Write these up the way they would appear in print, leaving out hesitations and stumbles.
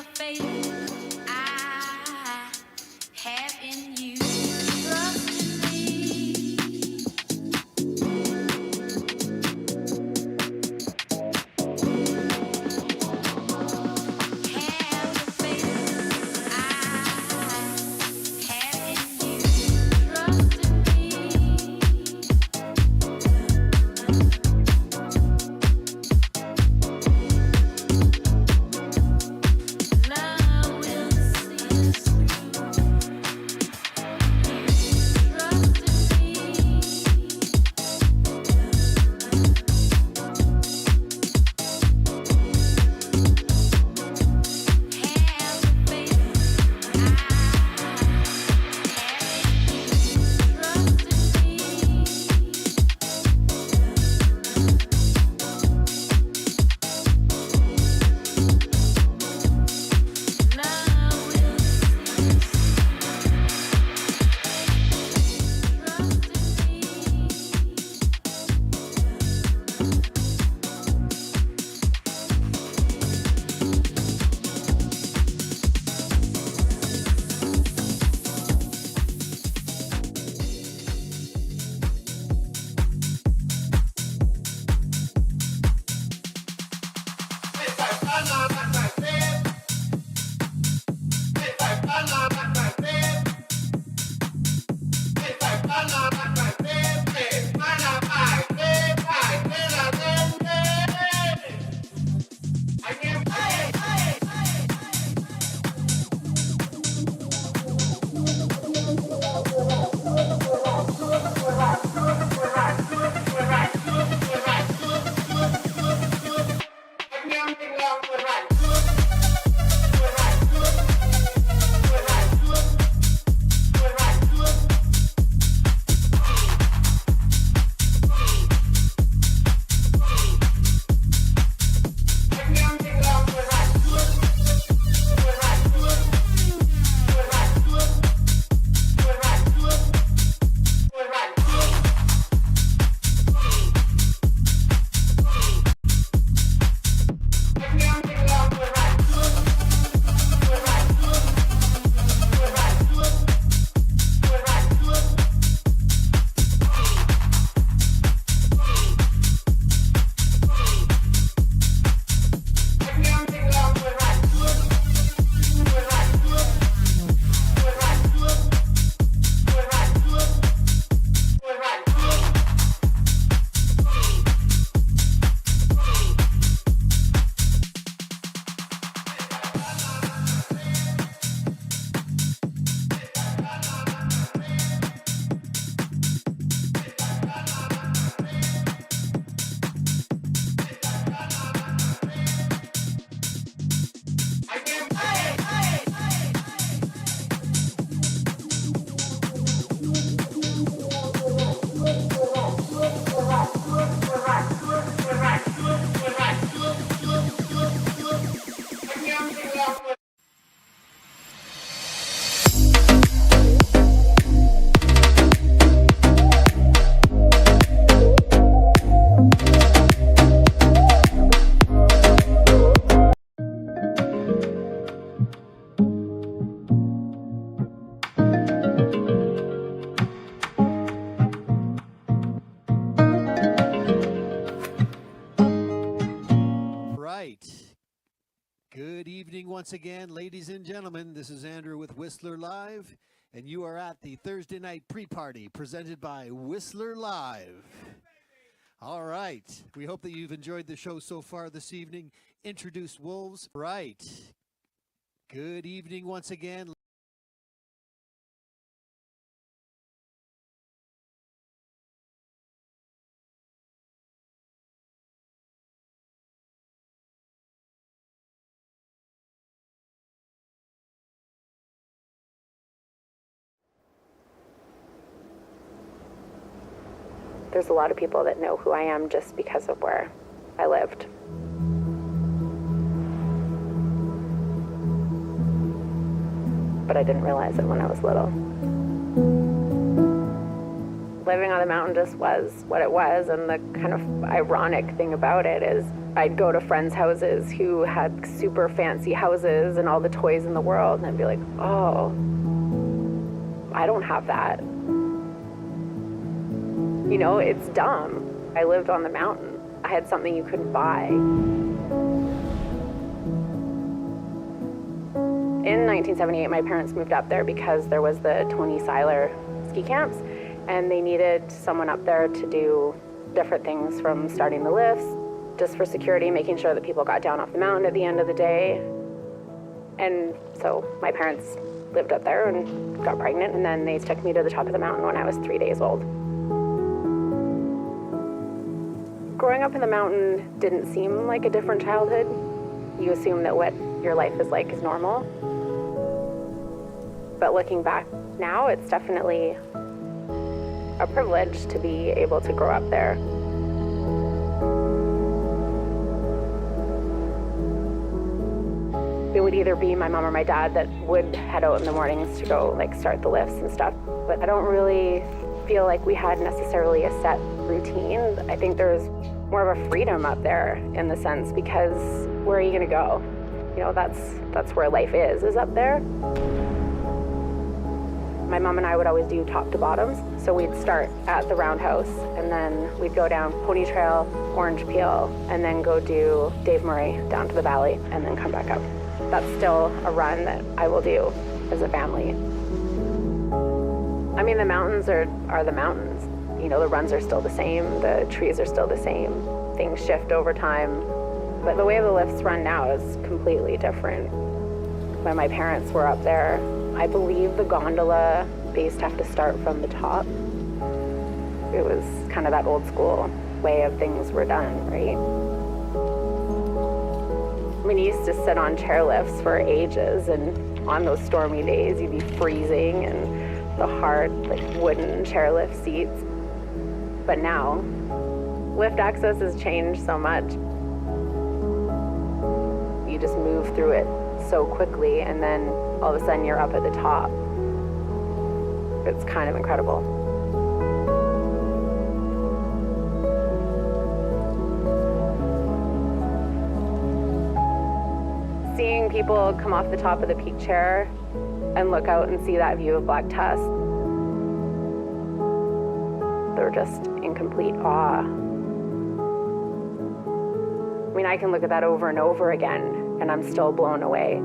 the faith I have in you. Trust in me. Have the faith I have in you. Trust in me. Love will see us through. Trust in me. Have the faith I have in you. Trust in me. Love will see us through. Trust in me. Right. Good evening once again, ladies and gentlemen. This is Andrew with Whistler Live, and you are at the Thursday night pre-party presented by Whistler Live. All right. We hope that you've enjoyed the show so far this evening. Introduce Wolves. Right. Good evening once again. There's a lot of people that know who I am just because of where I lived. But I didn't realize it when I was little. Living on the mountain just was what it was, and the kind of ironic thing about it is I'd go to friends' houses who had super fancy houses and all the toys in the world, and I'd be like, oh, I don't have that. You know, it's dumb. I lived on the mountain. I had something you couldn't buy. In 1978, my parents moved up there because there was the Tony Seiler ski camps, and they needed someone up there to do different things, from starting the lifts, just for security, making sure that people got down off the mountain at the end of the day. And so my parents lived up there and got pregnant, and then they took me to the top of the mountain when I was 3 days old. Growing up in the mountain didn't seem like a different childhood. You assume that what your life is like is normal. But looking back now, it's definitely a privilege to be able to grow up there. It would either be my mom or my dad that would head out in the mornings to go start the lifts and stuff. But I don't really feel like we had necessarily a set routine. I think there's more of a freedom up there in the sense, because where are you gonna go? You know, that's where life is up there. My mom and I would always do top to bottoms. So we'd start at the roundhouse, and then we'd go down Pony Trail, Orange Peel, and then go do Dave Murray down to the valley, and then come back up. That's still a run that I will do as a family. I mean, the mountains are the mountains. You know, the runs are still the same, the trees are still the same, things shift over time. But the way the lifts run now is completely different. When my parents were up there, I believe the gondola, they used to have to start from the top. It was kind of that old school way of things were done, right? I mean, you used to sit on chairlifts for ages, and on those stormy days, you'd be freezing, and the hard, wooden chairlift seats. But now, lift access has changed so much. You just move through it so quickly, and then all of a sudden you're up at the top. It's kind of incredible. Seeing people come off the top of the peak chair and look out and see that view of Black Tusk, they're just in complete awe. I mean, I can look at that over and over again, and I'm still blown away.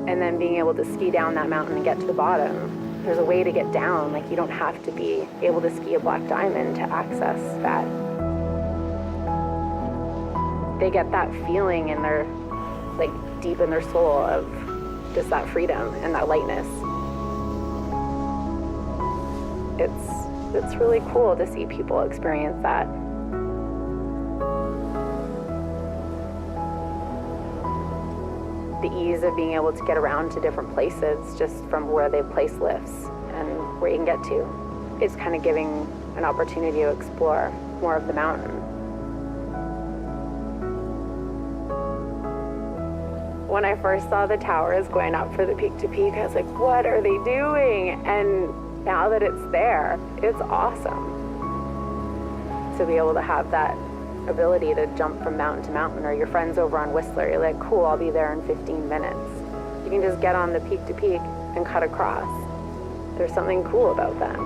And then being able to ski down that mountain and get to the bottom, there's a way to get down. You don't have to be able to ski a Black Diamond to access that. They get that feeling in their, deep in their soul of just that freedom and that lightness. It's really cool to see people experience that. The ease of being able to get around to different places just from where they place lifts and where you can get to. It's kind of giving an opportunity to explore more of the mountain. When I first saw the towers going up for the peak to peak, I was like, what are they doing? And now that it's there, it's awesome to be able to have that ability to jump from mountain to mountain. Or your friends over on Whistler, you're like, cool, I'll be there in 15 minutes. You can just get on the peak to peak and cut across. There's something cool about that.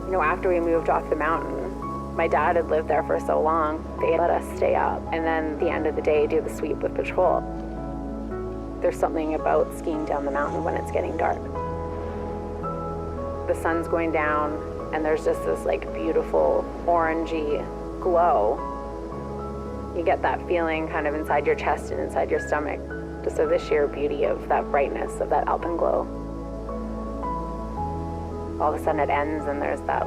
You know, after we moved off the mountain, my dad had lived there for so long, they let us stay up, and then at the end of the day do the sweep with patrol. There's something about skiing down the mountain when it's getting dark. The sun's going down, and there's just this beautiful orangey glow. You get that feeling kind of inside your chest and inside your stomach, just of the sheer beauty of that brightness of that alpine glow. All of a sudden it ends, and there's that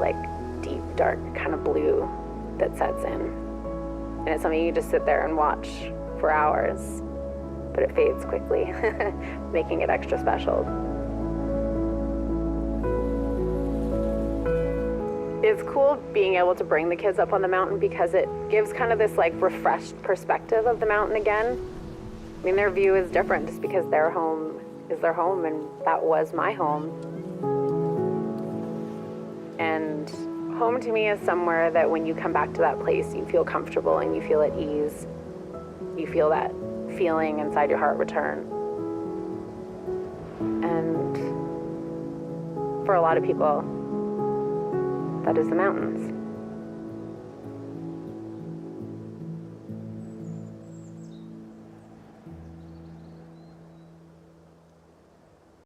deep, dark kind of blue that sets in. And it's something you just sit there and watch for hours, but it fades quickly, making it extra special. It's cool being able to bring the kids up on the mountain because it gives kind of this refreshed perspective of the mountain again. I mean, their view is different just because their home is their home, and that was my home. And Home to me is somewhere that when you come back to that place, you feel comfortable and you feel at ease. You feel that feeling inside your heart return. And for a lot of people, that is the mountains.